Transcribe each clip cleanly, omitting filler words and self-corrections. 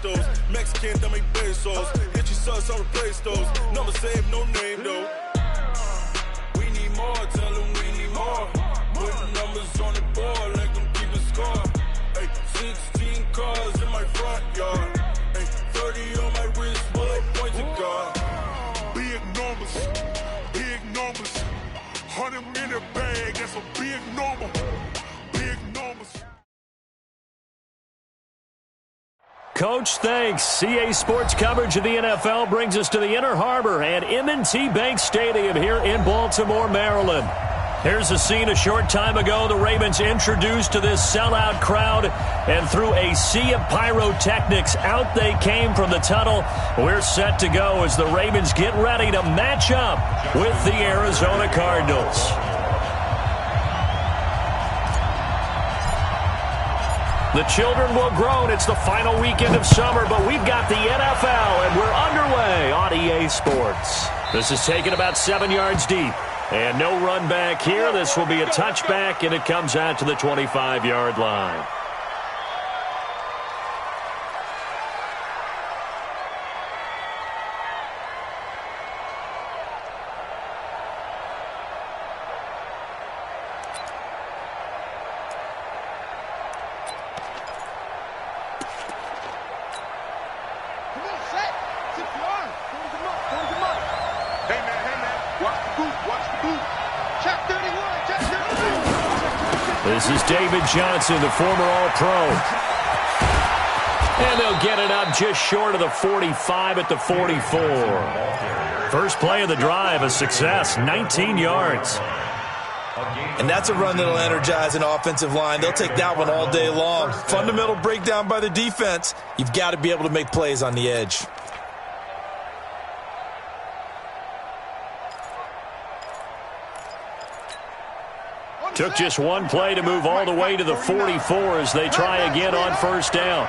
pesos. Mexican, that make pesos. Get your subs, I'll replace those. Never save, no name, though. We need more, tell them we need more. Putting numbers on the board, let them keep a score. Ay, 16 cars in my front yard. Ay, 30 on my wrist, bullet points of God. Big numbers, big numbers. 100 minute bag, that's a big number. Big numbers. Coach, thanks. CA Sports coverage of the NFL brings us to the Inner Harbor at M&T Bank Stadium here in Baltimore, Maryland. Here's the scene a short time ago. The Ravens introduced to this sellout crowd, and through a sea of pyrotechnics, out they came from the tunnel. We're set to go as the Ravens get ready to match up with the Arizona Cardinals. The children will groan. It's the final weekend of summer, but we've got the NFL, and we're underway on EA Sports. This is taken about 7 yards deep. And no run back here. This will be a touchback, and it comes out to the 25-yard line. This is David Johnson, the former All-Pro. And they'll get it up just short of the 45 at the 44. First play of the drive, a success, 19 yards. And that's a run that'll energize an offensive line. They'll take that one all day long. Fundamental breakdown by the defense. You've got to be able to make plays on the edge. Took just one play to move all the way to the 44 as they try again on first down.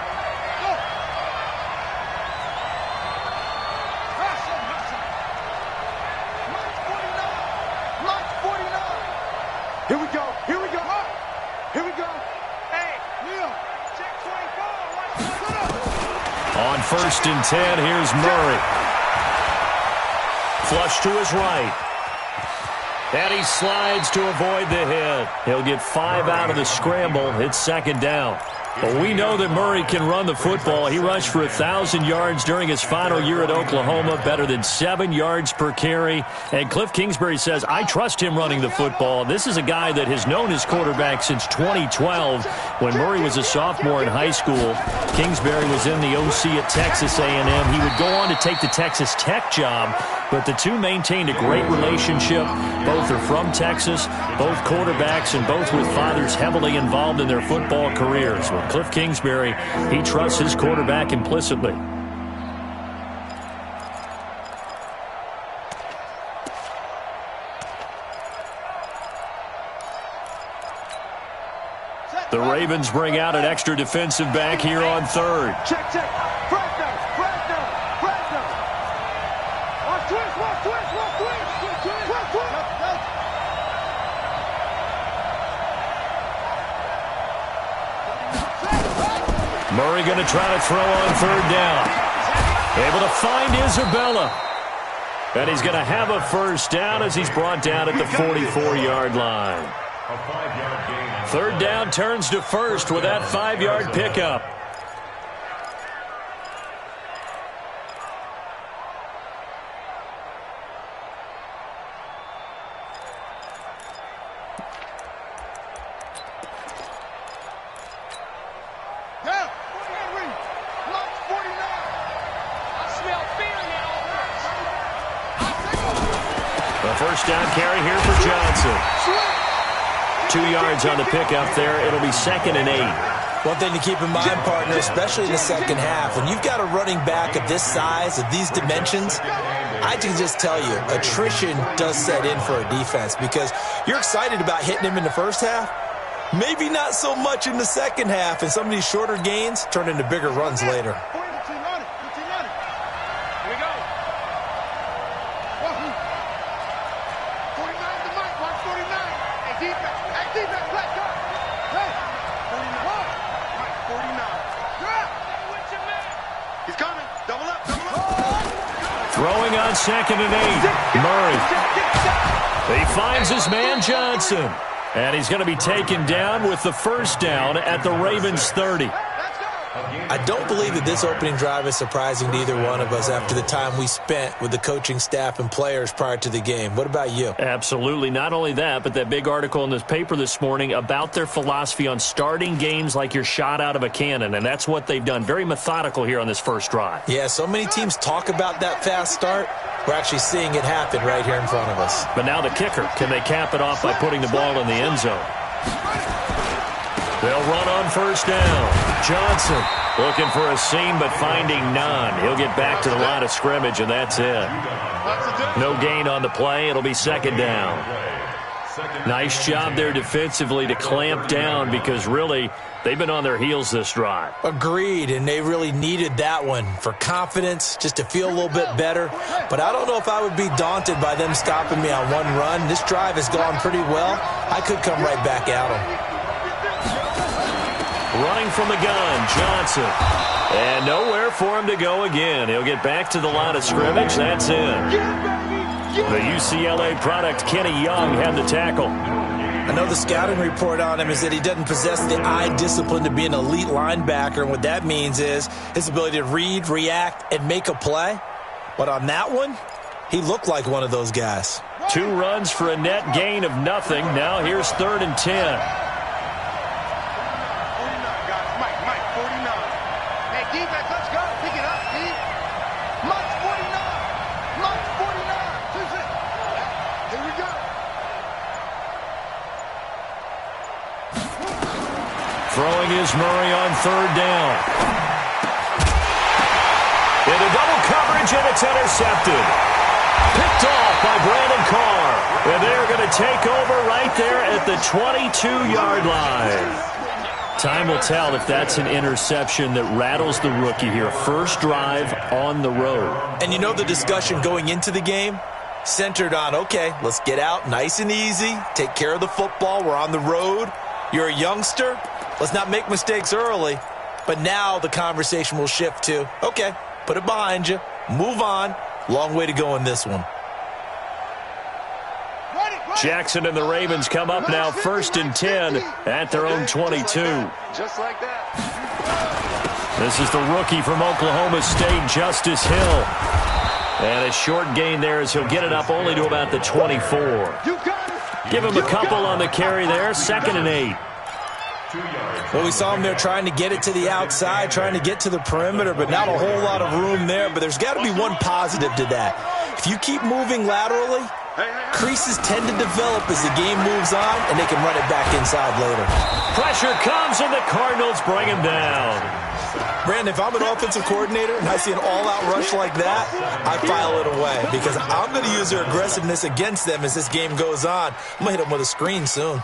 Here we go. Here we go. Here we go. Hey, Neil, check 24. On first and 10, here's Murray. Flush to his right. And he slides to avoid the hit. He'll get 5 out of the scramble. It's second down. But we know that Murray can run the football. He rushed for 1,000 yards during his final year at Oklahoma, better than 7 yards per carry. And Cliff Kingsbury says, I trust him running the football. This is a guy that has known his quarterback since 2012 when Murray was a sophomore in high school. Kingsbury was in the OC at Texas A&M. He would go on to take the Texas Tech job, but the two maintained a great relationship. Both are from Texas, both quarterbacks, and both with fathers heavily involved in their football careers. With Cliff Kingsbury, he trusts his quarterback implicitly. The Ravens bring out an extra defensive back here on third. Check, check. Front down. One twist. Murray going to try to throw on third down. Able to find Isabella. And he's going to have a first down as he's brought down at the 44-yard line. Third down turns to first with that 5-yard pickup. First down carry here for Johnson. 2 yards on the pickup there. It'll be 2nd and 8. One thing to keep in mind, partner, especially in the second half, when you've got a running back of this size, of these dimensions, I can just tell you, attrition does set in for a defense because you're excited about hitting him in the first half. Maybe not so much in the second half, and some of these shorter gains turn into bigger runs later. Throwing on 2nd and 8. Murray. He finds his man Johnson. And he's going to be taken down with the first down at the Ravens 30. I don't believe that this opening drive is surprising to either one of us after the time we spent with the coaching staff and players prior to the game. What about you? Absolutely. Not only that, but that big article in this paper this morning about their philosophy on starting games like you're shot out of a cannon, and that's what they've done. Very methodical here on this first drive. Yeah, so many teams talk about that fast start. We're actually seeing it happen right here in front of us. But now the kicker. Can they cap it off by putting the ball in the end zone? They'll run on first down. Johnson looking for a seam but finding none. He'll get back to the line of scrimmage, and that's it. No gain on the play. It'll be 2nd down. Nice job there defensively to clamp down because really they've been on their heels this drive. Agreed, and they really needed that one for confidence, just to feel a little bit better. But I don't know if I would be daunted by them stopping me on one run. This drive has gone pretty well. I could come right back at them. Running from the gun, Johnson. And nowhere for him to go again. He'll get back to the line of scrimmage. That's in. The UCLA product, Kenny Young, had the tackle. I know the scouting report on him is that he doesn't possess the eye discipline to be an elite linebacker. And what that means is his ability to read, react, and make a play. But on that one, he looked like one of those guys. 2 runs for a net gain of nothing. Now here's 3rd and 10. Throwing is Murray on 3rd down. Into double coverage, and it's intercepted. Picked off by Brandon Carr. And they're going to take over right there at the 22-yard line. Time will tell if that's an interception that rattles the rookie here. First drive on the road. And you know the discussion going into the game? Centered on, okay, let's get out nice and easy. Take care of the football. We're on the road. You're a youngster. Let's not make mistakes early. But now the conversation will shift to, okay, put it behind you. Move on. Long way to go in this one. Jackson and the Ravens come up now 1st and 10 at their own 22. Just like that. This is the rookie from Oklahoma State, Justice Hill. And a short gain there as he'll get it up only to about the 24. Give him a couple on the carry there, 2nd and 8. Well, we saw him there trying to get it to the outside, trying to get to the perimeter, but not a whole lot of room there. But there's got to be one positive to that. If you keep moving laterally, creases tend to develop as the game moves on, and they can run it back inside later. Pressure comes, and the Cardinals bring him down. Brandon, if I'm an offensive coordinator and I see an all-out rush like that, I file it away because I'm going to use their aggressiveness against them as this game goes on. I'm going to hit them with a screen soon.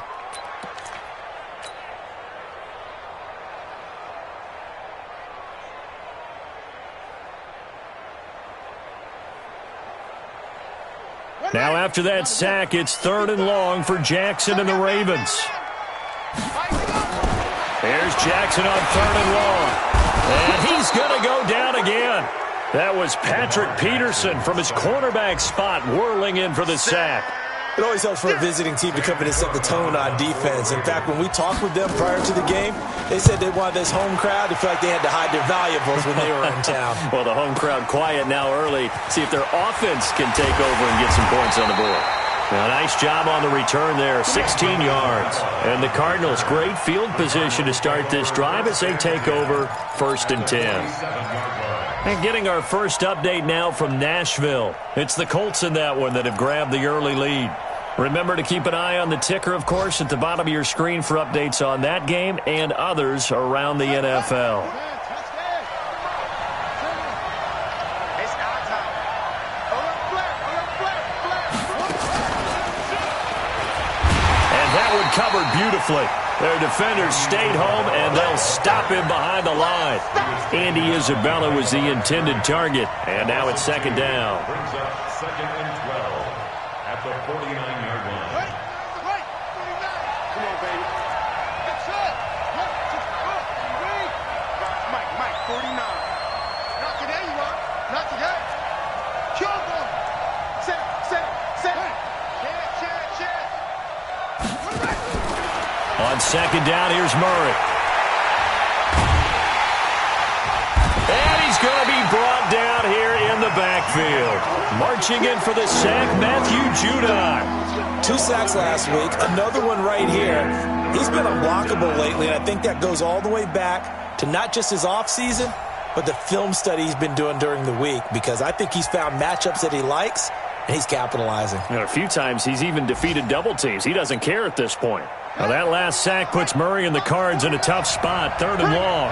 Now after that sack, it's 3rd and long for Jackson and the Ravens. Here's Jackson on 3rd and long. And he's going to go down again. That was Patrick Peterson from his cornerback spot whirling in for the sack. It always helps for a visiting team to come in and set the tone on defense. In fact, when we talked with them prior to the game, they said they wanted this home crowd to feel like they had to hide their valuables when they were in town. Well, the home crowd quiet now early. See if their offense can take over and get some points on the board. Now, nice job on the return there, 16 yards. And the Cardinals, great field position to start this drive as they take over 1st and 10. And getting our first update now from Nashville. It's the Colts in that one that have grabbed the early lead. Remember to keep an eye on the ticker, of course, at the bottom of your screen for updates on that game and others around the NFL. And that one covered beautifully. Their defenders stayed home, and they'll stop him behind the line. Andy Isabella was the intended target, and now it's 2nd down. Brings up 2nd and 12 at the 49-yard line. Come on, baby. That's it. Mike, 49. Not today, you are. Not today. second down, here's Murray. And he's going to be brought down here in the backfield. Marching in for the sack, Matthew Judon. 2 sacks last week, another one right here. He's been unblockable lately, and I think that goes all the way back to not just his offseason, but the film study he's been doing during the week, because I think he's found matchups that he likes, and he's capitalizing. And a few times he's even defeated double teams. He doesn't care at this point. Now that last sack puts Murray and the Cards in a tough spot, 3rd and long.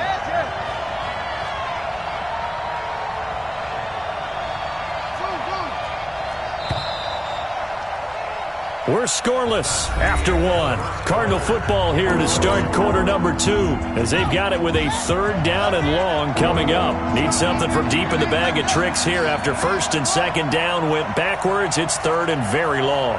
We're scoreless after 1. Cardinal football here to start quarter number 2, as they've got it with a 3rd down and long coming up. Need something from deep in the bag of tricks here after 1st and 2nd down went backwards. It's 3rd and very long.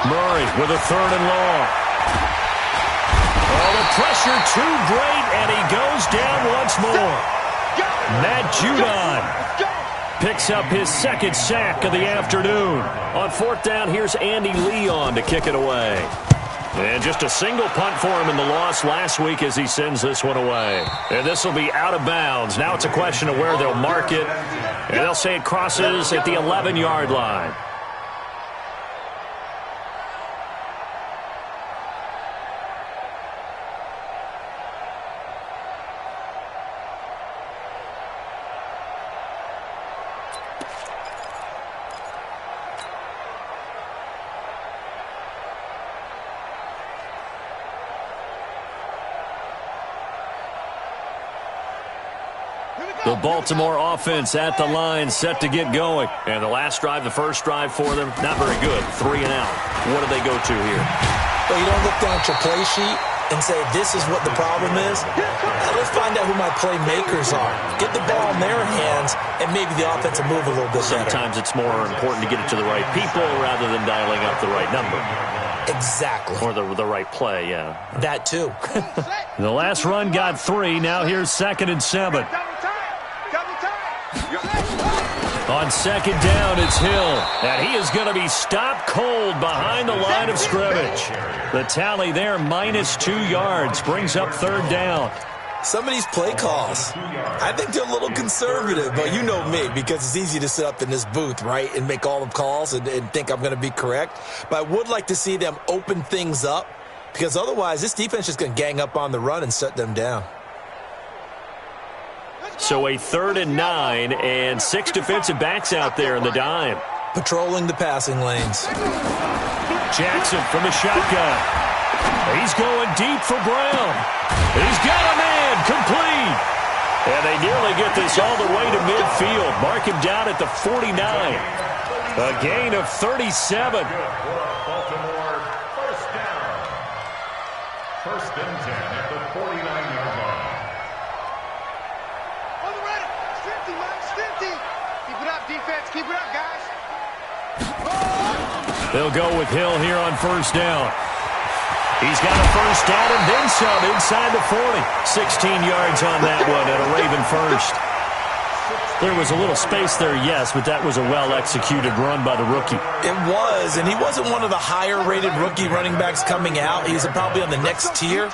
Murray with a 3rd and long. Oh, the pressure too great, and he goes down once more. Matt Judon picks up his 2nd sack of the afternoon. On 4th down, here's Andy Leon to kick it away. And just a single punt for him in the loss last week as he sends this one away. And this will be out of bounds. Now it's a question of where they'll mark it. And they'll say it crosses at the 11-yard line. The Baltimore offense at the line, set to get going. And the last drive, the first drive for them, not very good. 3 and out. What do they go to here? Well, you don't look down at your play sheet and say, this is what the problem is. Let's find out who my playmakers are. Get the ball in their hands, and maybe the offense will move a little bit better. Sometimes it's more important to get it to the right people rather than dialing up the right number. Exactly. Or the right play, yeah. That too. The last run got 3. Now here's 2nd and 7. On 2nd down, it's Hill. And he is going to be stopped cold behind the line of scrimmage. The tally there, -2 yards, brings up 3rd down. Some of these play calls, I think they're a little conservative, but you know me, because it's easy to sit up in this booth, right, and make all the calls and think I'm going to be correct. But I would like to see them open things up, because otherwise this defense is going to gang up on the run and shut them down. So a 3rd and 9 and 6 defensive backs out there in the dime. Patrolling the passing lanes. Jackson from the shotgun. He's going deep for Brown. He's got a man complete. And they nearly get this all the way to midfield. Mark him down at the 49. A gain of 37. Baltimore, 1st down. 1st and 10 at the 49-yard line. Defense, keep it up, guys. They'll go with Hill here on 1st down. He's got a 1st down and then some inside the 40. 16 yards on that one at a Raven 1st. There was a little space there, yes, but that was a well-executed run by the rookie. It was, and he wasn't one of the higher-rated rookie running backs coming out. He's probably on the next tier.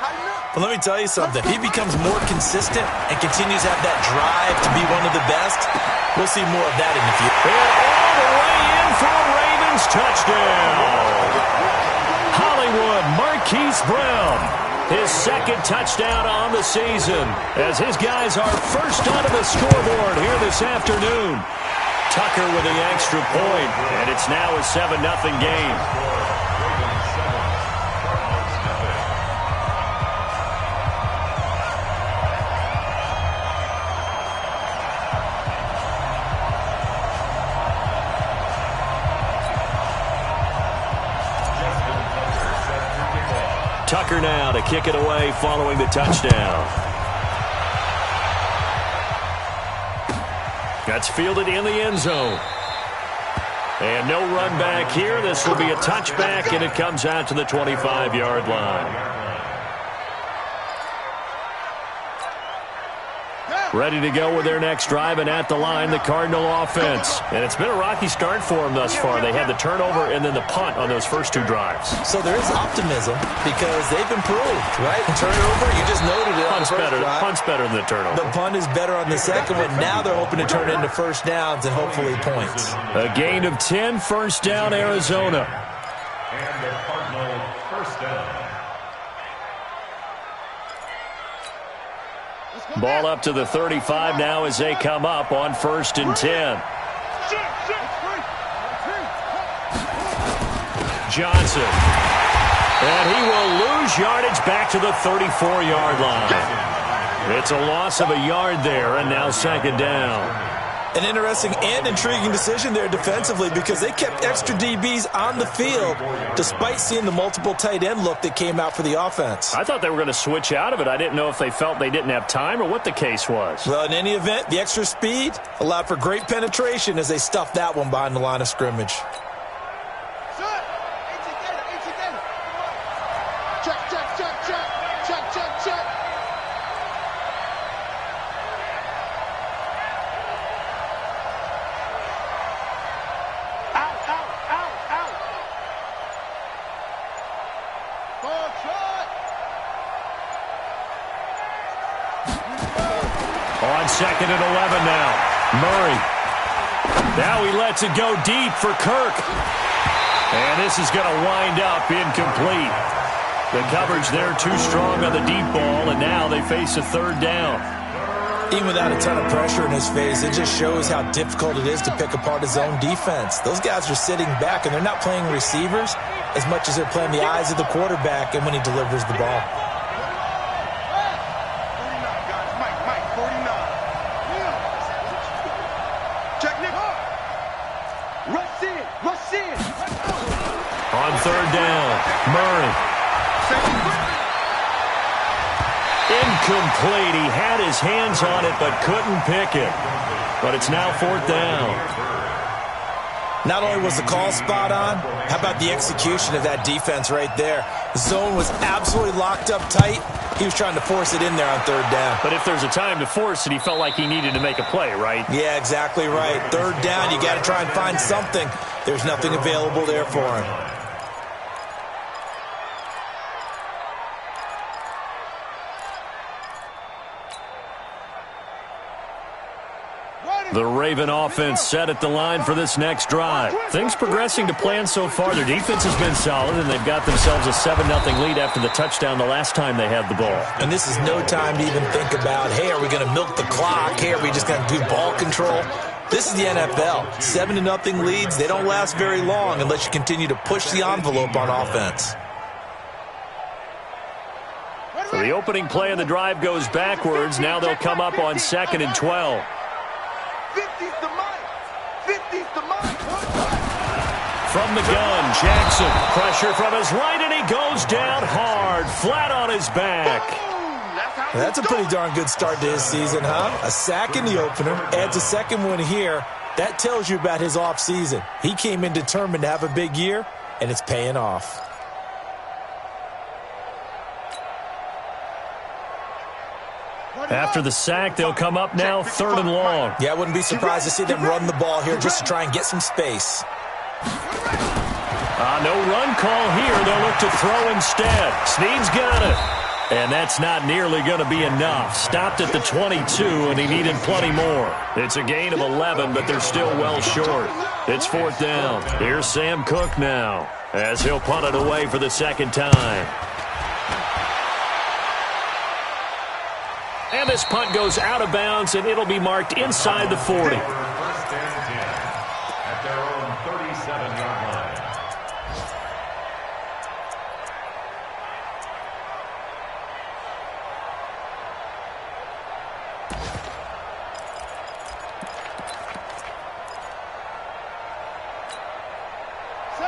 But let me tell you something. If he becomes more consistent and continues to have that drive to be one of the best, we'll see more of that in the future. And all the way in for a Ravens touchdown. Hollywood Marquise Brown, his 2nd touchdown on the season, as his guys are first onto the scoreboard here this afternoon. Tucker with the extra point, and it's now a 7-0 game. Tucker now to kick it away following the touchdown. That's fielded in the end zone. And no run back here. This will be a touchback, and it comes out to the 25-yard line. Ready to go with their next drive, and at the line, the Cardinal offense. And it's been a rocky start for them thus far. They had the turnover and then the punt on those first two drives. So there is optimism because they've improved, right? Turnover, you just noted it. Punt's better than the turnover. The punt is better on the second one. Now they're hoping to turn it into first downs and hopefully points. A gain of 10, first down, Arizona. And the Cardinal first down. Ball up to the 35 now as they come up on 1st and 10. Johnson. And he will lose yardage back to the 34-yard line. It's a loss of a yard there, and now 2nd down. An interesting and intriguing decision there defensively because they kept extra DBs on the field despite seeing the multiple tight end look that came out for the offense. I thought they were going to switch out of it. I didn't know if they felt they didn't have time or what the case was. Well, in any event, the extra speed allowed for great penetration as they stuffed that one behind the line of scrimmage. On 2nd and 11 now. Murray. Now he lets it go deep for Kirk. And this is going to wind up incomplete. The coverage there too strong on the deep ball, and now they face a 3rd down. Even without a ton of pressure in his face, it just shows how difficult it is to pick apart his own defense. Those guys are sitting back, and they're not playing receivers as much as they're playing the eyes of the quarterback and when he delivers the ball. On 3rd down, Murray. Incomplete. He had his hands on it but couldn't pick it. But it's now 4th down. Not only was the call spot on, how about the execution of that defense right there? The zone was absolutely locked up tight. He was trying to force it in there on 3rd down. But if there's a time to force it, he felt like he needed to make a play, right? Yeah, exactly right. 3rd down, you got to try and find something. There's nothing available there for him. The Raven offense set at the line for this next drive. Things progressing to plan so far. Their defense has been solid, and they've got themselves a 7-0 lead after the touchdown the last time they had the ball. And this is no time to even think about, hey, are we going to milk the clock? Hey, are we just going to do ball control? This is the NFL. 7-0 leads, they don't last very long unless you continue to push the envelope on offense. So the opening play of the drive goes backwards. Now they'll come up on 2nd and 12. 50's the mic. 50's the mic. From the gun, Jackson. Pressure from his right, and he goes down hard, flat on his back. That's a pretty darn good start to his season, huh? A sack in the opener, adds a second one here. That tells you about his offseason. He came in determined to have a big year, and it's paying off. After the sack, they'll come up now 3rd and long. Yeah, I wouldn't be surprised to see them run the ball here just to try and get some space. No run call here. They'll look to throw instead. Snead's got it. And that's not nearly going to be enough. Stopped at the 22, and he needed plenty more. It's a gain of 11, but they're still well short. It's 4th down. Here's Sam Cook now as he'll punt it away for the 2nd time. And this punt goes out of bounds, and it'll be marked inside the 40. First and 10 at their own 37-yard line.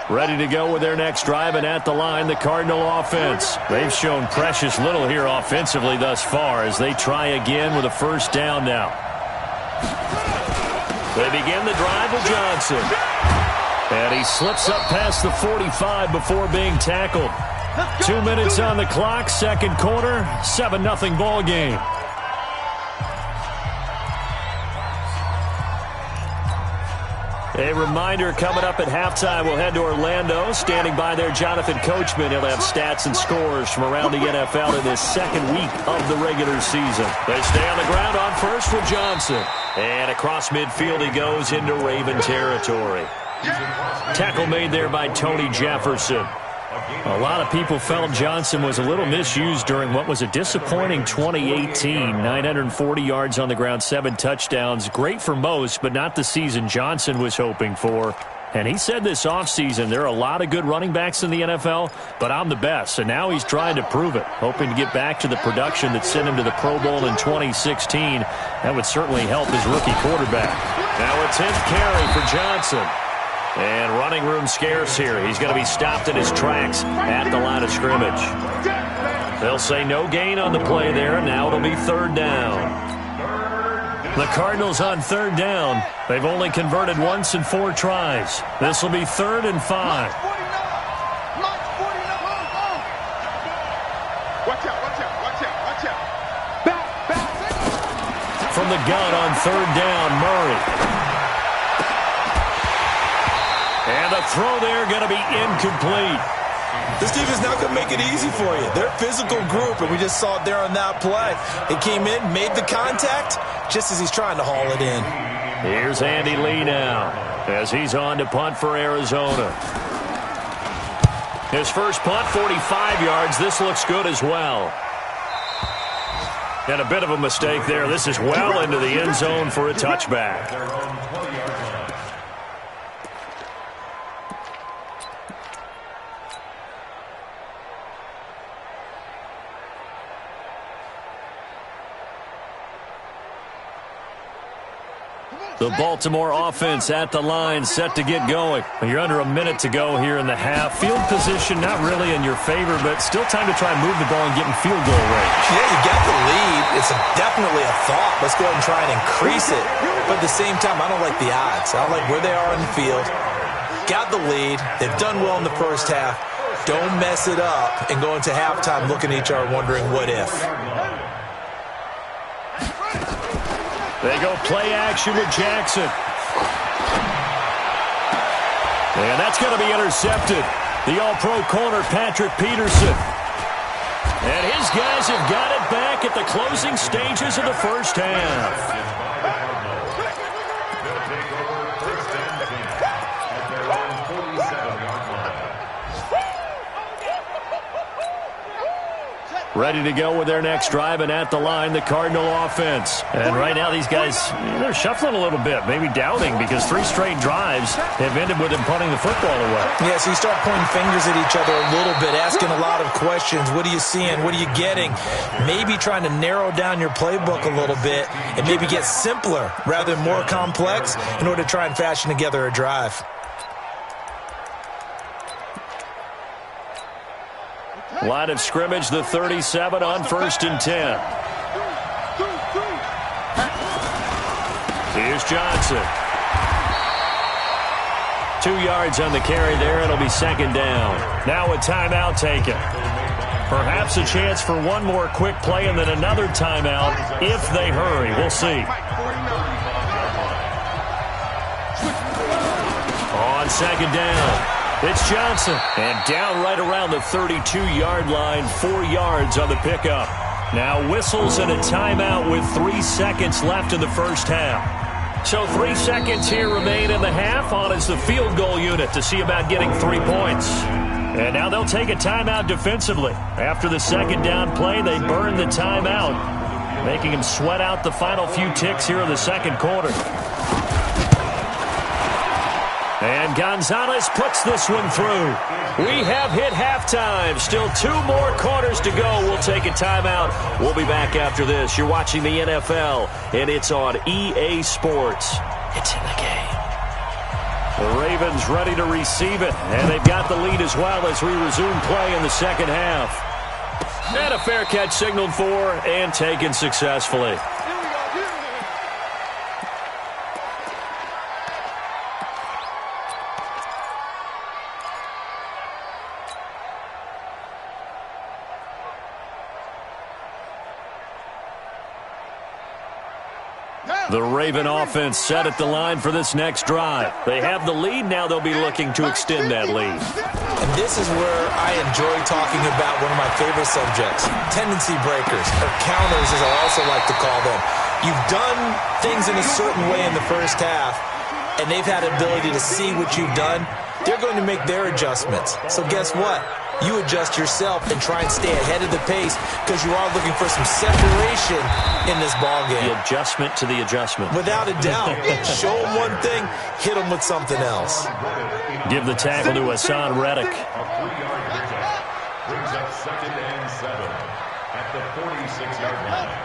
Ready to go with their next drive, and at the line, the Cardinal offense. They've shown precious little here offensively thus far as they try again with a 1st down now. They begin the drive with Johnson. And he slips up past the 45 before being tackled. 2 minutes on the clock, 2nd quarter, 7-0 ball game. A reminder coming up at halftime, we'll head to Orlando. Standing by there, Jonathan Coachman. He'll have stats and scores from around the NFL in this second week of the regular season. They stay on the ground on first for Johnson. And across midfield he goes into Raven territory. Tackle made there by Tony Jefferson. A lot of people felt Johnson was a little misused during what was a disappointing 2018. 940 yards on the ground, 7 touchdowns. Great for most, but not the season Johnson was hoping for. And he said this offseason, there are a lot of good running backs in the NFL, but I'm the best. And now he's trying to prove it, hoping to get back to the production that sent him to the Pro Bowl in 2016. That would certainly help his rookie quarterback. Now a 10th carry for Johnson. And running room scarce here. He's going to be stopped in his tracks at the line of scrimmage. They'll say no gain on the play there. Now it'll be third down. The Cardinals on third down. They've only converted once in 4 tries. This will be 3rd and 5. Watch out. Back. From the gun on third down, Murray. And the throw there going to be incomplete. This defense not going to make it easy for you. They're a physical group, and we just saw it there on that play. It came in, made the contact, just as he's trying to haul it in. Here's Andy Lee now, as he's on to punt for Arizona. His first punt, 45 yards. This looks good as well. And a bit of a mistake there. This is well into the end zone for a touchback. The Baltimore offense at the line, set to get going. You're under a minute to go here in the half. Field position not really in your favor, but still time to try and move the ball and get in field goal range. Yeah, you got the lead. It's definitely a thought. Let's go ahead and try and increase it. But at the same time, I don't like the odds. I don't like where they are on the field. Got the lead. They've done well in the first half. Don't mess it up and go into halftime looking at each other wondering what if. They go play action with Jackson. And that's going to be intercepted. The all-pro corner, Patrick Peterson. And his guys have got it back at the closing stages of the first half. Ready to go with their next drive, and at the line, the Cardinal offense. And right now, these guys, they're shuffling a little bit, maybe doubting, because 3 straight drives have ended with them punting the football away. Yeah, so you start pointing fingers at each other a little bit, asking a lot of questions. What are you seeing? What are you getting? Maybe trying to narrow down your playbook a little bit and maybe get simpler rather than more complex in order to try and fashion together a drive. Line of scrimmage, the 37 on 1st and 10. Here's Johnson. 2 yards on the carry there. It'll be 2nd down. Now a timeout taken. Perhaps a chance for one more quick play and then another timeout if they hurry. We'll see. On 2nd down. It's Johnson, and down right around the 32-yard line, 4 yards on the pickup. Now whistles and a timeout with 3 seconds left in the first half. So 3 seconds here remain in the half. On is the field goal unit to see about getting 3 points. And now they'll take a timeout defensively. After the 2nd down play, they burn the timeout, making them sweat out the final few ticks here in the 2nd quarter. And Gonzalez puts this one through. We have hit halftime. Still 2 more quarters to go. We'll take a timeout. We'll be back after this. You're watching the NFL, and it's on EA Sports. It's in the game. The Ravens ready to receive it, and they've got the lead as well as we resume play in the 2nd half. And a fair catch signaled for and taken successfully. The Raven offense set at the line for this next drive. They have the lead. Now they'll be looking to extend that lead. And this is where I enjoy talking about one of my favorite subjects, tendency breakers, or counters as I also like to call them. You've done things in a certain way in the first half, and they've had ability to see what you've done. They're going to make their adjustments. So guess what? You adjust yourself and try and stay ahead of the pace because you are looking for some separation in this ballgame. The adjustment to the adjustment. Without a doubt. Show them one thing, hit them with something else. Give the tackle to Hassan Reddick. A 3-yard pickup brings up 2nd and 7 at the 46-yard line.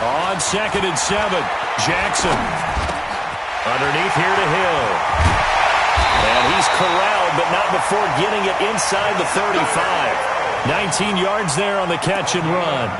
On 2nd and 7, Jackson. Underneath here to Hill. And he's corralled, but not before getting it inside the 35. 19 yards there on the catch and run.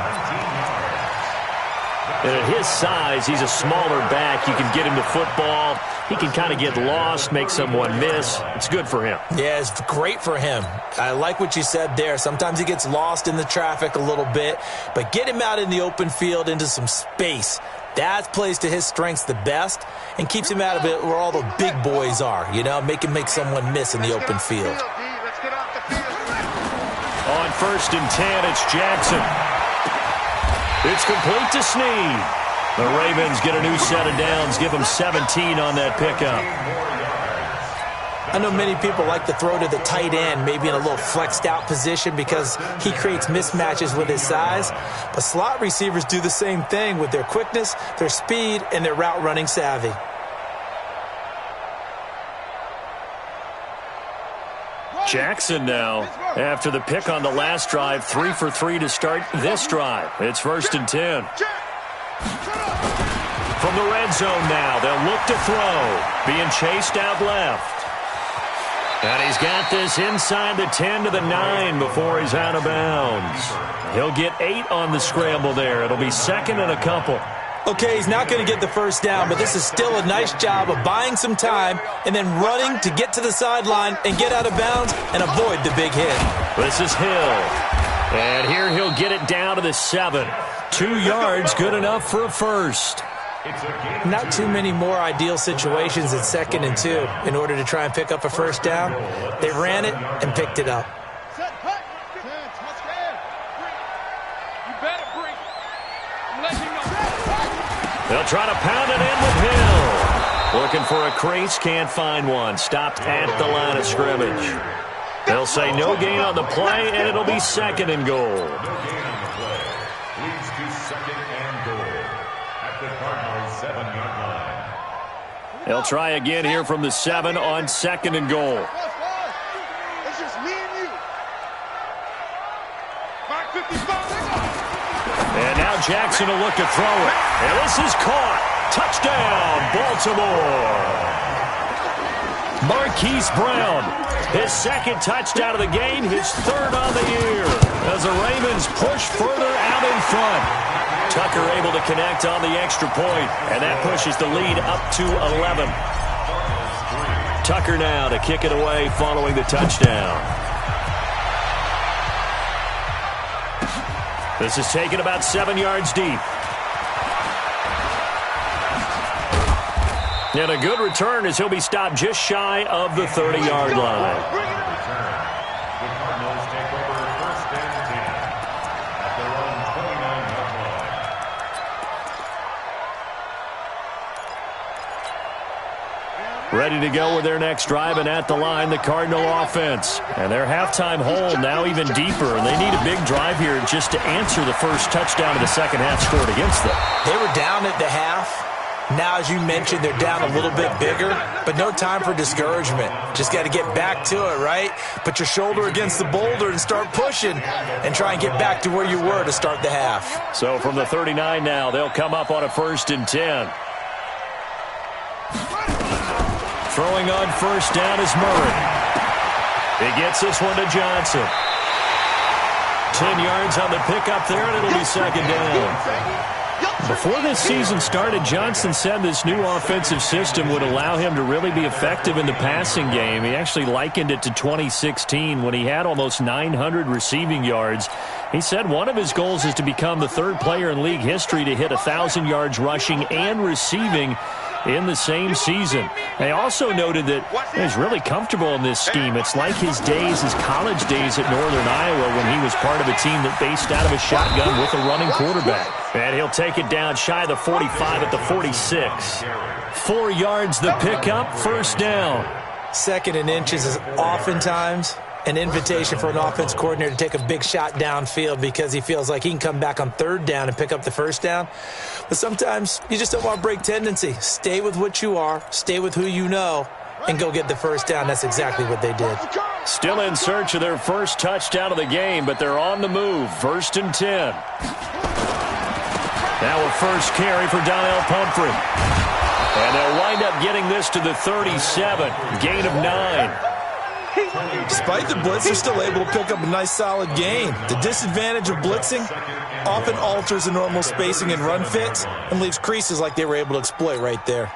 And at his size, he's a smaller back. You can get him to football. He can kind of get lost, make someone miss. It's good for him. Yeah, it's great for him. I like what you said there. Sometimes he gets lost in the traffic a little bit, but get him out in the open field into some space. That plays to his strengths the best and keeps him out of it where all the big boys are, you know, make him make someone miss in the open field. On 1st and 10, it's Jackson. It's complete to Snead. The Ravens get a new set of downs, give them 17 on that pickup. I know many people like to throw to the tight end, maybe in a little flexed out position because he creates mismatches with his size. But slot receivers do the same thing with their quickness, their speed, and their route running savvy. Jackson now, after the pick on the last drive, 3 for 3 to start this drive. It's 1st and 10. From the red zone now, they'll look to throw. Being chased out left. And he's got this inside the 10 to the 9 before he's out of bounds. He'll get 8 on the scramble there. It'll be 2nd and a couple. Okay, he's not going to get the first down, but this is still a nice job of buying some time and then running to get to the sideline and get out of bounds and avoid the big hit. This is Hill. And here he'll get it down to the 7. 2 yards, good enough for a first. Not too many more ideal situations at 2nd and 2 in order to try and pick up a first down. They ran it and picked it up. They'll try to pound it in with Hill. Looking for a crease, can't find one. Stopped at the line of scrimmage. They'll say no gain on the play, and it'll be 2nd and goal. No gain on the play. Leads to 2nd and goal at the Cardinals' 7-yard line. They'll try again here from the 7 on 2nd and goal. It's just me and you. 555. And now Jackson will look to throw it. And this is caught. Touchdown, Baltimore. Marquise Brown, his 2nd touchdown of the game, his 3rd on the year. As the Ravens push further out in front. Tucker able to connect on the extra point, and that pushes the lead up to 11. Tucker now to kick it away following the touchdown. This is taken about 7 yards deep. And a good return as he'll be stopped just shy of the 30-yard line. The Cardinals take over 1st and 10 at their own 29-yard line. Ready to go with their next drive, and at the line, the Cardinal offense. And their halftime hole now even deeper, and they need a big drive here just to answer the first touchdown of the second half scored against them. They were down at the half. Now, as you mentioned, they're down a little bit bigger, but no time for discouragement. Just got to get back to it, right? Put your shoulder against the boulder and start pushing and try and get back to where you were to start the half. So from the 39 now, they'll come up on a 1st and 10. Throwing on 1st down is Murray. He gets this one to Johnson. 10 yards on the pickup there, and it'll be 2nd down. Before this season started, Johnson said this new offensive system would allow him to really be effective in the passing game. He actually likened it to 2016 when he had almost 900 receiving yards. He said one of his goals is to become the third player in league history to hit 1,000 yards rushing and receiving in the same season. They also noted that he's really comfortable in this scheme. It's like his days, his college days at Northern Iowa when he was part of a team that based out of a shotgun with a running quarterback. And he'll take it down shy of the 45 at the 46. 4 yards the pickup, first down. Second and inches is oftentimes an invitation for an offense coordinator to take a big shot downfield because he feels like he can come back on third down and pick up the first down. But sometimes you just don't want to break tendency. Stay with what you are, stay with who you know, and go get the first down. That's exactly what they did. Still in search of their first touchdown of the game, but they're on the move. 1st and 10. Now a first carry for Donnell Pumphrey. And they'll wind up getting this to the 37. Gain of 9. Despite the blitz, they're still able to pick up a nice solid gain. The disadvantage of blitzing often alters the normal spacing and run fits and leaves creases like they were able to exploit right there.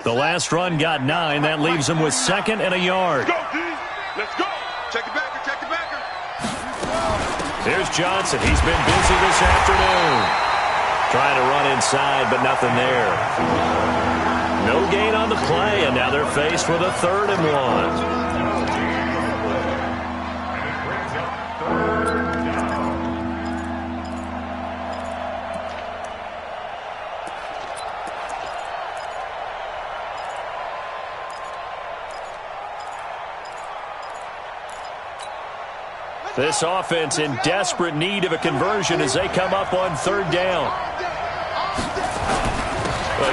The last run got 9. That leaves them with 2nd and a yard. Go, D. Let's go. Check it backer, check it backer. Here's Johnson. He's been busy this afternoon. Trying to run inside, but nothing there. No gain on the play, and now they're faced with a 3rd and 1. This offense in desperate need of a conversion as they come up on 3rd down.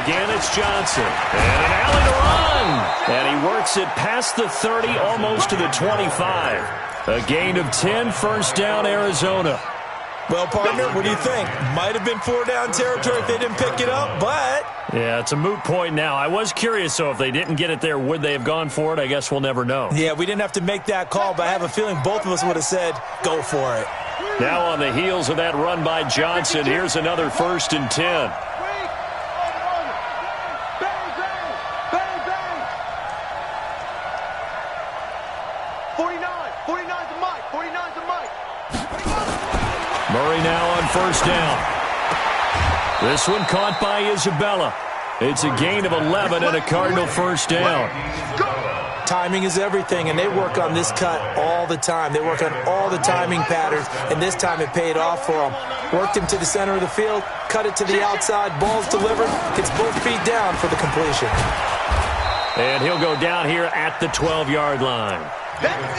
Again, it's Johnson. And an alley to run. And he works it past the 30, almost to the 25. A gain of 10, first down, Arizona. Well, partner, what do you think? Might have been 4-down territory if they didn't pick it up, but... Yeah, it's a moot point now. I was curious, so if they didn't get it there, would they have gone for it? I guess we'll never know. Yeah, we didn't have to make that call, but I have a feeling both of us would have said, go for it. Now on the heels of that run by Johnson, here's another 1st and 10. Murray now on 1st down. This one caught by Isabella. It's a gain of 11 and a Cardinal first down. Timing is everything, and they work on this cut all the time. They work on all the timing patterns, and this time it paid off for them. Worked him to the center of the field, cut it to the outside, ball's delivered, gets both feet down for the completion. And he'll go down here at the 12-yard line.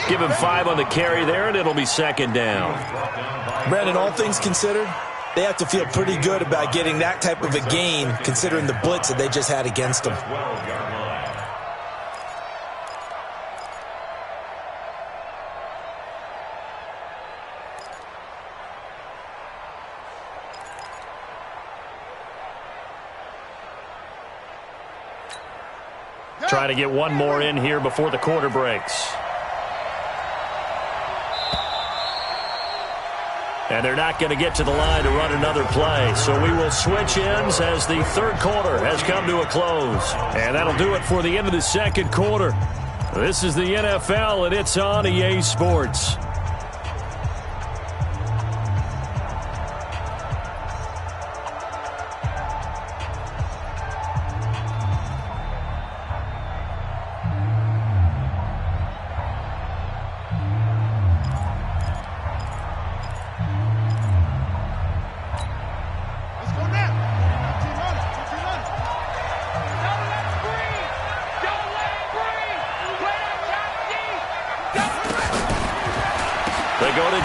Give him 5 on the carry there, and it'll be 2nd down. Brandon, all things considered, they have to feel pretty good about getting that type of a gain considering the blitz that they just had against them. Trying to get one more in here before the quarter breaks. And they're not going to get to the line to run another play. So we will switch ends as the 3rd quarter has come to a close. And that'll do it for the end of the 2nd quarter. This is the NFL, and it's on EA Sports.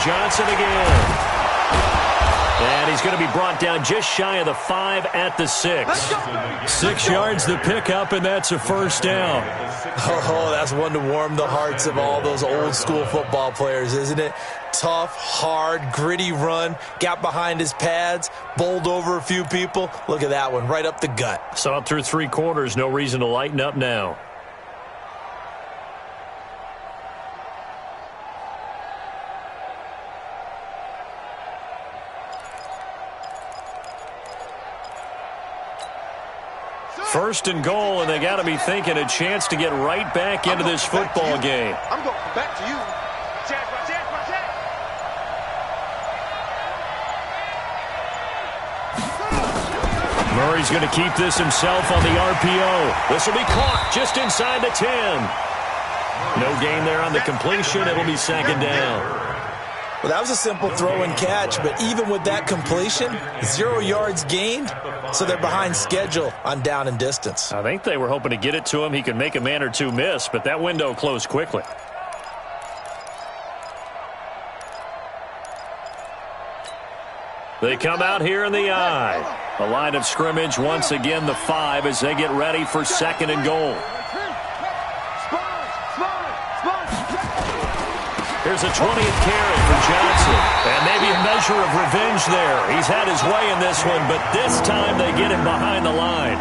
Johnson again. And he's going to be brought down just shy of the 5 at the 6. 6 yards the pickup, and that's a first down. Oh, that's one to warm the hearts of all those old school football players, isn't it? Tough, hard, gritty run, got behind his pads, bowled over a few people. Look at that one, right up the gut. Saw it through 3 quarters, no reason to lighten up now. First and goal, and they got to be thinking a chance to get right back into this football game. I'm going back to you. Check. Murray's going to keep this himself on the RPO. This will be caught just inside the 10. No gain there on the completion. It'll be second down. Well, that was a simple throw and catch, but even with that completion, 0 yards gained, so they're behind schedule on down and distance. I think they were hoping to get it to him. He could make a man or two miss, but that window closed quickly. They come out here in the I. A line of scrimmage once again, the 5, as they get ready for second and goal. Here's a 20th carry for Johnson. And maybe a measure of revenge there. He's had his way in this one, but this time they get him behind the line.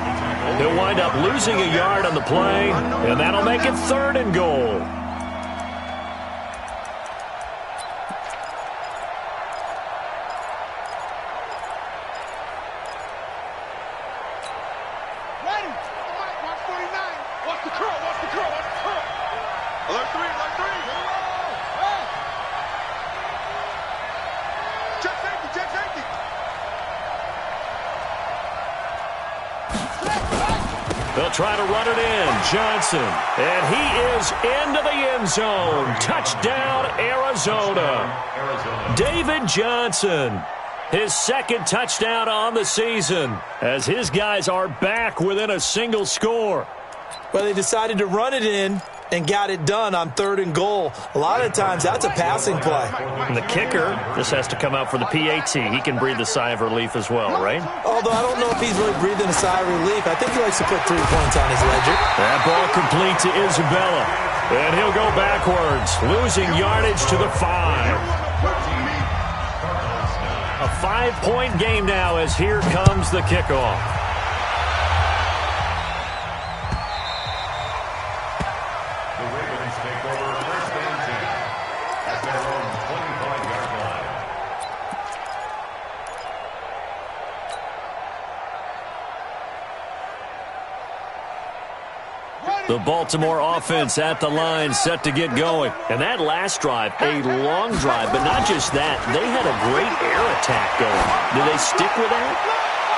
He'll wind up losing a yard on the play, and that'll make it third and goal. They'll try to run it in. Johnson. And he is into the end zone. Touchdown, Arizona. David Johnson. His second touchdown on the season as his guys are back within a single score. Well, they decided to run it in and got it done on third and goal. A lot of times that's a passing play. And the kicker just has to come out for the PAT. He can breathe a sigh of relief as well, right? Although I don't know if he's really breathing a sigh of relief. I think he likes to put 3 points on his ledger. That ball complete to Isabella. And he'll go backwards, losing yardage to the 5. A 5-point game now as here comes the kickoff. The Baltimore offense at the line, set to get going. And that last drive, a long drive, but not just that. They had a great air attack going. Do they stick with that?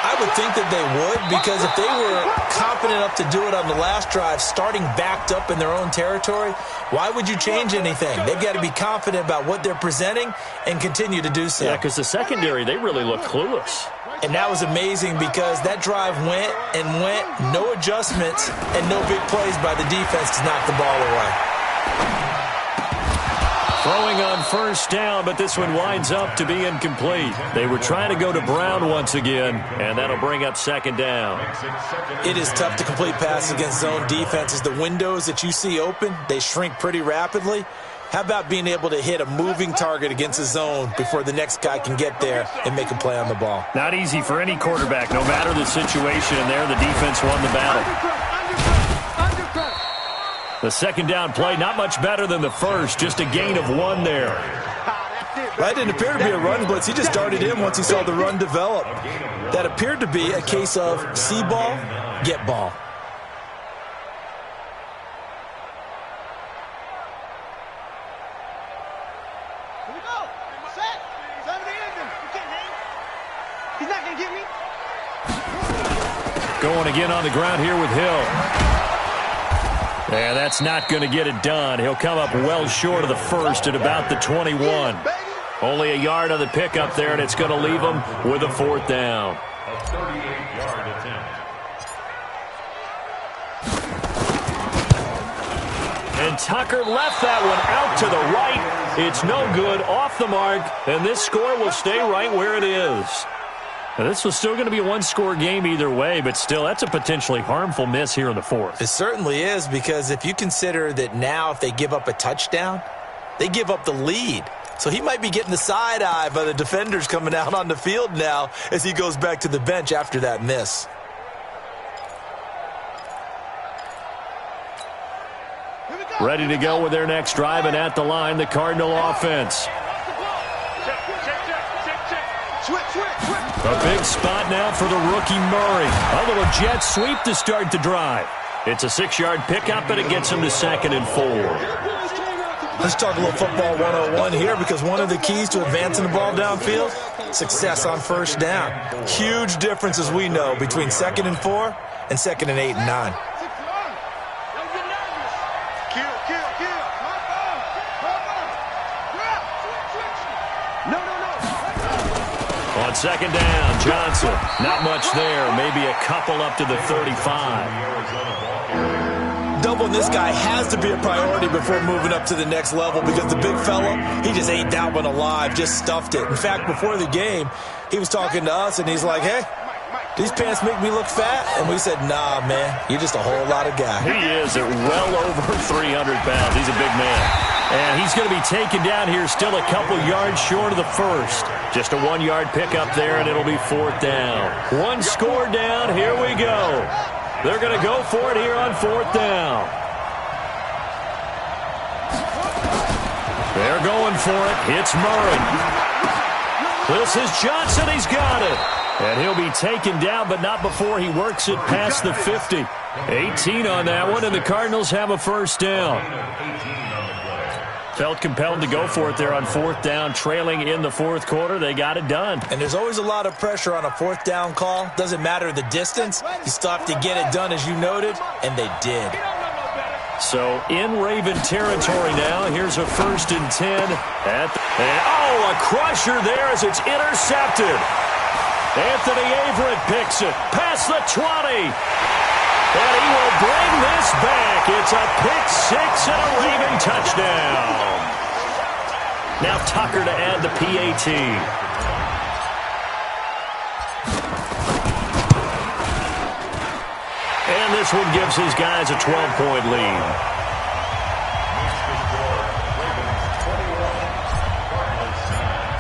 I would think that they would, because if they were confident enough to do it on the last drive, starting backed up in their own territory, why would you change anything? They've got to be confident about what they're presenting and continue to do so. Yeah, because the secondary, they really look clueless. And that was amazing because that drive went and went, no adjustments, and no big plays by the defense to knock the ball away. Throwing on first down, but this one winds up to be incomplete. They were trying to go to Brown once again, and that'll bring up second down. It is tough to complete passes against zone defenses. The windows that you see open, they shrink pretty rapidly. How about being able to hit a moving target against a zone before the next guy can get there and make a play on the ball? Not easy for any quarterback, no matter the situation. And there, the defense won the battle. The second down play, not much better than the first, just a gain of 1 there. That didn't appear to be a run blitz. He just darted in once he saw the run develop. That appeared to be a case of see ball, get ball. Going again on the ground here with Hill. Yeah, that's not going to get it done. He'll come up well short of the first at about the 21. Only a yard on the pickup there, and it's going to leave him with a 4th down. A 38-yard attempt. And Tucker left that one out to the right. It's no good, off the mark, and this score will stay right where it is. Now, this was still going to be a 1-score game either way, but still, that's a potentially harmful miss here in the 4th. It certainly is, because if you consider that now if they give up a touchdown, they give up the lead. So he might be getting the side eye by the defenders coming out on the field now as he goes back to the bench after that miss. Ready to go with their next drive, and at the line, the Cardinal offense. A big spot now for the rookie Murray. A little jet sweep to start the drive. It's a 6-yard pickup, and it gets him to 2nd and 4. Let's talk a little football 101 here, because one of the keys to advancing the ball downfield, success on first down. Huge difference, as we know, between 2nd and 4 and 2nd and 8 and 9. On 2nd down, Johnson. Not much there. Maybe a couple up to the 35. Doubling this guy has to be a priority before moving up to the next level, because the big fella, he just ate that one alive, just stuffed it. In fact, before the game, he was talking to us, and he's like, hey, these pants make me look fat? And we said, nah, man, you're just a whole lot of guy. He is at well over 300 pounds. He's a big man. And he's going to be taken down here, still a couple yards short of the first. Just a 1-yard pickup there, and it'll be 4th down. One score down. Here we go. They're going to go for it here on 4th down. They're going for it. It's Murray. This is Johnson. He's got it. And he'll be taken down, but not before he works it past the 50. 18 on that one, and the Cardinals have a 1st down. Felt compelled to go for it there on 4th down, trailing in the 4th quarter. They got it done. And there's always a lot of pressure on a 4th down call. Doesn't matter the distance. You still have to get it done, as you noted, and they did. So in Raven territory now. Here's a 1st and 10. A crusher there as it's intercepted. Anthony Averett picks it past the 20. And he will bring this back. It's a pick 6 and a Raven touchdown. Now Tucker to add the PAT. And this one gives his guys a 12-point lead.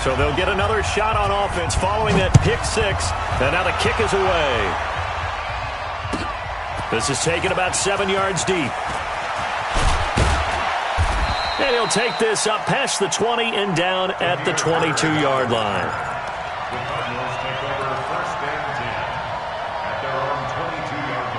So they'll get another shot on offense following that pick 6. And now the kick is away. This is taken about 7 yards deep. And he'll take this up past the 20 and down at the 22-yard line. The Cardinals take over 1st and 10 at their own 22-yard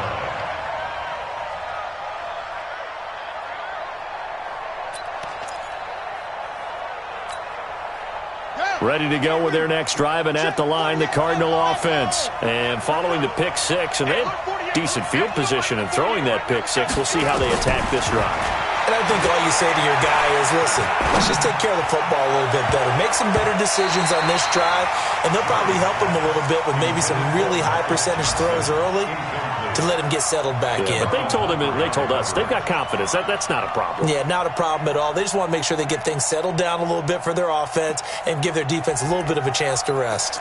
line. Ready to go with their next drive, and at the line, the Cardinal offense. And following the pick 6, and they had decent field position in throwing that pick 6. We'll see how they attack this drive. And I think all you say to your guy is, listen, let's just take care of the football a little bit better. Make some better decisions on this drive, and they'll probably help him a little bit with maybe some really high percentage throws early to let him get settled back in. But they told us, they've got confidence. That's not a problem. Yeah, not a problem at all. They just want to make sure they get things settled down a little bit for their offense and give their defense a little bit of a chance to rest.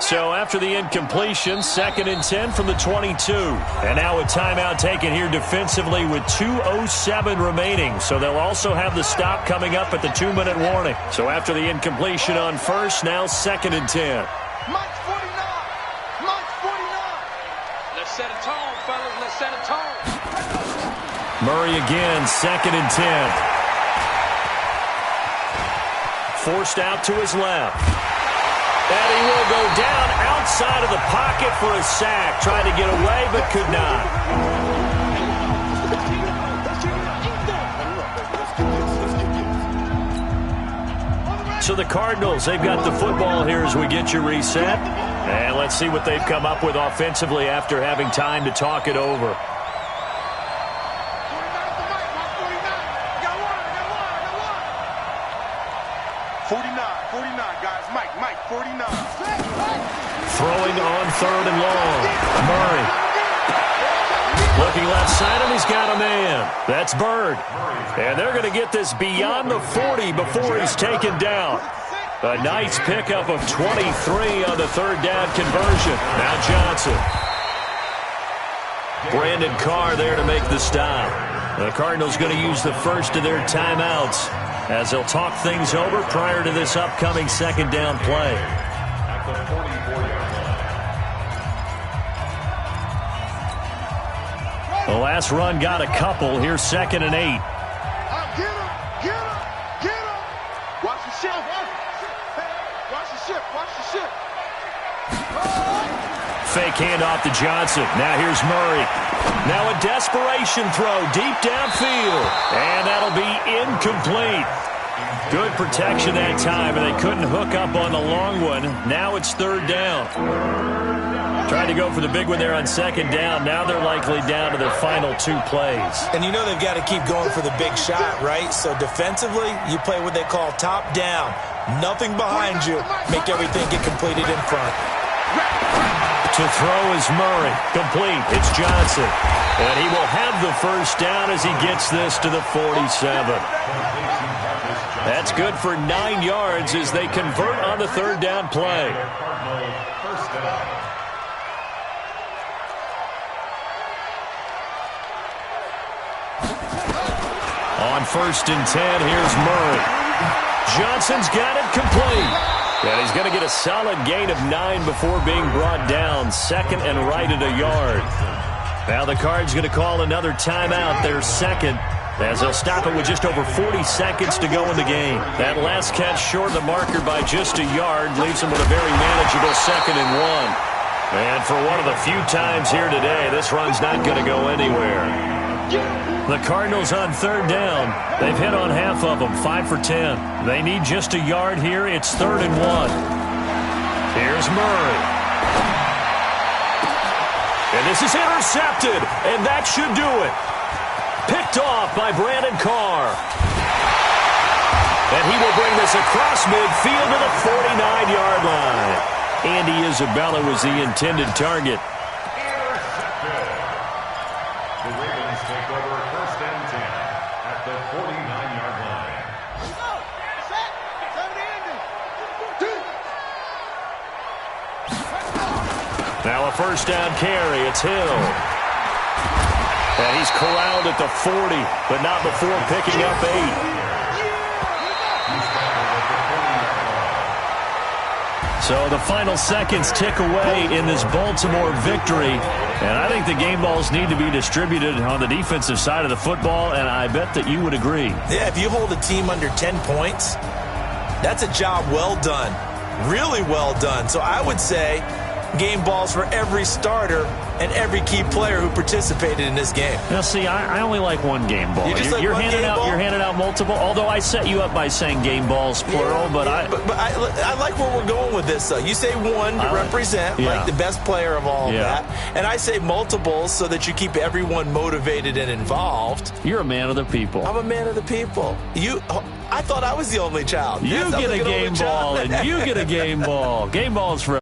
So after the incompletion, 2nd and 10 from the 22. And now a timeout taken here defensively with 2:07 remaining. So they'll also have the stop coming up at the 2-minute warning. So after the incompletion on first, now 2nd and 10. Mike's 49. Mike's 49. Let's set a tone, fellas. Let's set a tone. Murray again, 2nd and 10. Forced out to his left. And he will go down outside of the pocket for a sack. Tried to get away, but could not. So the Cardinals, they've got the football here as we get you reset. And let's see what they've come up with offensively after having time to talk it over. 49, guys. Mike, 49. Throwing on 3rd and long. Murray. Looking left side, and he's got a man. That's Bird. And they're going to get this beyond the 40 before he's taken down. A nice pickup of 23 on the 3rd down conversion. Now Johnson. Brandon Carr there to make the stop. The Cardinals going to use the first of their timeouts as they'll talk things over prior to this upcoming 2nd down play. At the 44-yard line. The last run got a couple. Here's 2nd and 8. Get him! ship. Watch the ship. Fake handoff to Johnson. Now here's Murray. Now a desperation throw deep downfield. And that'll be incomplete. Good protection that time, and they couldn't hook up on the long one. Now it's third down. Trying to go for the big one there on second down. Now they're likely down to their final 2 plays. And you know they've got to keep going for the big shot, right? So defensively, you play what they call top down. Nothing behind you. Make everything get completed in front. To throw is Murray. Complete. It's Johnson. And he will have the first down as he gets this to the 47. That's good for 9 yards as they convert on the third down play. On 1st and 10, here's Murray. Johnson's got it complete. And he's going to get a solid gain of 9 before being brought down. Second and right at a yard. Now the Cards going to call another timeout, their second, as they'll stop it with just over 40 seconds to go in the game. That last catch short of the marker by just a yard leaves them with a very manageable 2nd and 1. And for one of the few times here today, this run's not going to go anywhere. The Cardinals on third down. They've hit on half of them, 5 for 10. They need just a yard here. It's 3rd and 1. Here's Murray. And this is intercepted, and that should do it. Picked off by Brandon Carr. And he will bring this across midfield to the 49-yard line. Andy Isabella was the intended target. The Ravens take over 1st and 10 at the 49-yard line. Now a first down carry. It's Hill. And he's corralled at the 40, but not before picking up 8. So the final seconds tick away in this Baltimore victory. And I think the game balls need to be distributed on the defensive side of the football, and I bet that you would agree. Yeah, if you hold a team under 10 points, that's a job well done. Really well done. So I would say game balls for every starter and every key player who participated in this game. Now, see, I only like one game ball. You're handing out multiple. Although I set you up by saying game balls plural, but I like where we're going with this. Though you say one to represent like the best player of all of that, and I say multiples so that you keep everyone motivated and involved. You're a man of the people. I'm a man of the people. I thought I was the only child. You get a game ball, and you get a game ball. Game balls for